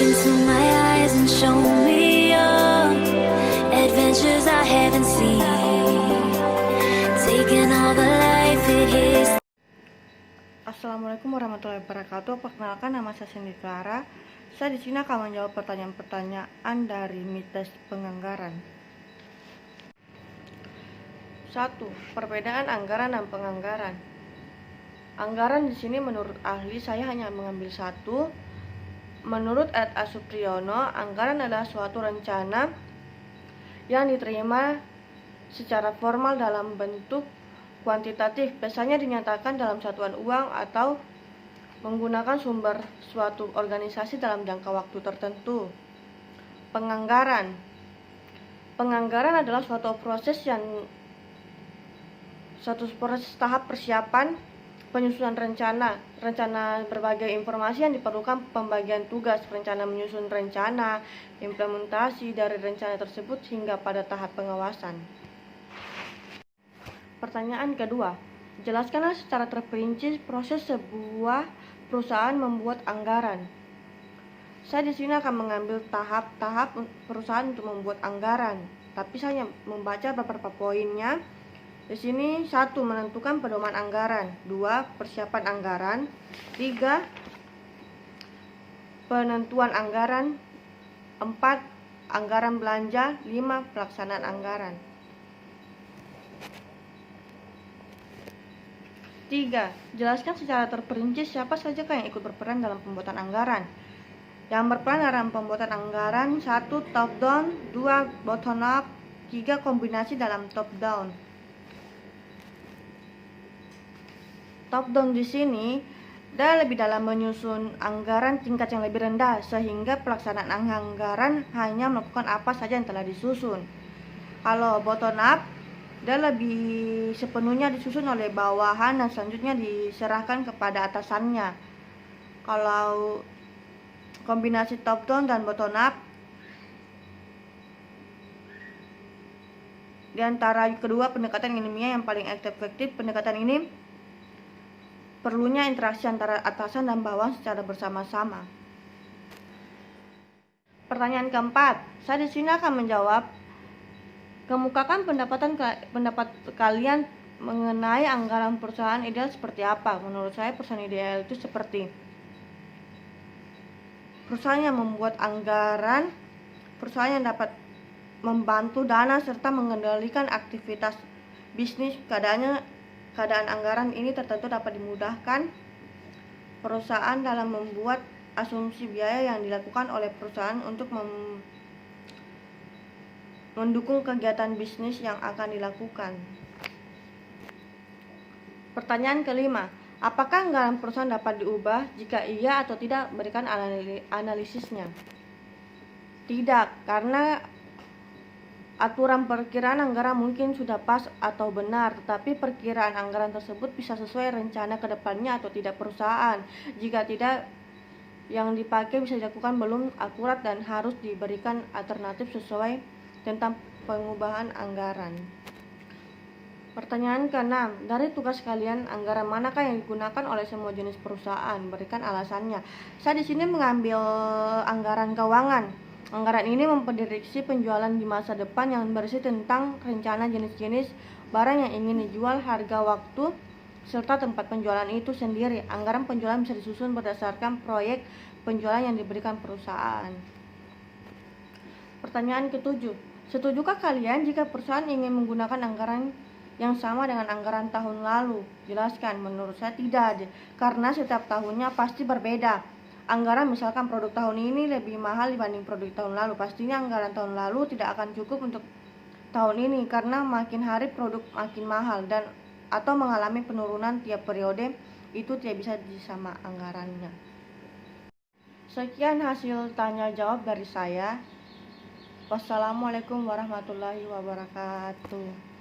into my eyes and show me your adventures I haven't seen. Taking all the life it is. Assalamualaikum warahmatullahi wabarakatuh. Perkenalkan, nama saya Cindy Clara. Saya di sini akan menjawab pertanyaan-pertanyaan dari mitos penganggaran. 1. Perbedaan anggaran dan penganggaran. Anggaran di sini menurut ahli, saya hanya mengambil satu. Menurut Ed A. Supriyono, anggaran adalah suatu rencana yang diterima secara formal dalam bentuk kuantitatif, biasanya dinyatakan dalam satuan uang atau menggunakan sumber suatu organisasi dalam jangka waktu tertentu. Penganggaran adalah suatu proses tahap persiapan penyusunan rencana berbagai informasi yang diperlukan, pembagian tugas, rencana menyusun rencana, implementasi dari rencana tersebut hingga pada tahap pengawasan. Pertanyaan kedua, jelaskanlah secara terperinci proses sebuah perusahaan membuat anggaran. Saya di sini akan mengambil tahap-tahap perusahaan untuk membuat anggaran, tapi saya membaca beberapa poinnya. Di sini 1. Menentukan pedoman anggaran, 2. Persiapan anggaran, 3. Penentuan anggaran, 4. Anggaran belanja, 5. Pelaksanaan anggaran. 3. Jelaskan secara terperinci siapa saja yang ikut berperan dalam pembuatan anggaran. Yang berperan dalam pembuatan anggaran, 1. Top down, 2. Bottom up, 3. Kombinasi dalam top down. Top down di sini lebih dalam menyusun anggaran tingkat yang lebih rendah, sehingga pelaksanaan anggaran hanya melakukan apa saja yang telah disusun. Kalau bottom up, lebih sepenuhnya disusun oleh bawahan dan selanjutnya diserahkan kepada atasannya. Kalau kombinasi top down dan bottom up, di antara kedua pendekatan ilmiah yang paling efektif, pendekatan ini perlunya interaksi antara atasan dan bawahan secara bersama-sama. Pertanyaan keempat, saya di sini akan menjawab. Kemukakan pendapat kalian mengenai anggaran perusahaan ideal seperti apa? Menurut saya, perusahaan ideal itu seperti perusahaan yang membuat anggaran, perusahaan yang dapat membantu dana serta mengendalikan aktivitas bisnis. Keadaan anggaran ini tertentu dapat dimudahkan perusahaan dalam membuat asumsi biaya yang dilakukan oleh perusahaan untuk mendukung kegiatan bisnis yang akan dilakukan. Pertanyaan kelima, apakah anggaran perusahaan dapat diubah? Jika iya atau tidak, berikan analisisnya. Tidak, karena aturan perkiraan anggaran mungkin sudah pas atau benar, tetapi perkiraan anggaran tersebut bisa sesuai rencana ke depannya atau tidak perusahaan. Jika tidak, yang dipakai bisa dilakukan belum akurat dan harus diberikan alternatif sesuai tentang pengubahan anggaran. Pertanyaan ke-6, dari tugas kalian, anggaran manakah yang digunakan oleh semua jenis perusahaan? Berikan alasannya. Saya di sini mengambil anggaran keuangan. Anggaran ini memprediksi penjualan di masa depan yang berisi tentang rencana jenis-jenis barang yang ingin dijual, harga, waktu, serta tempat penjualan itu sendiri. Anggaran penjualan bisa disusun berdasarkan proyek penjualan yang diberikan perusahaan. Pertanyaan ke-7, setujukah kalian jika perusahaan ingin menggunakan anggaran yang sama dengan anggaran tahun lalu? Jelaskan. Menurut saya tidak, karena setiap tahunnya pasti berbeda. Anggaran misalkan produk tahun ini lebih mahal dibanding produk tahun lalu, pastinya anggaran tahun lalu tidak akan cukup untuk tahun ini karena makin hari produk makin mahal dan atau mengalami penurunan tiap periode, itu tidak bisa disama anggarannya. Sekian hasil tanya jawab dari saya. Wassalamualaikum warahmatullahi wabarakatuh.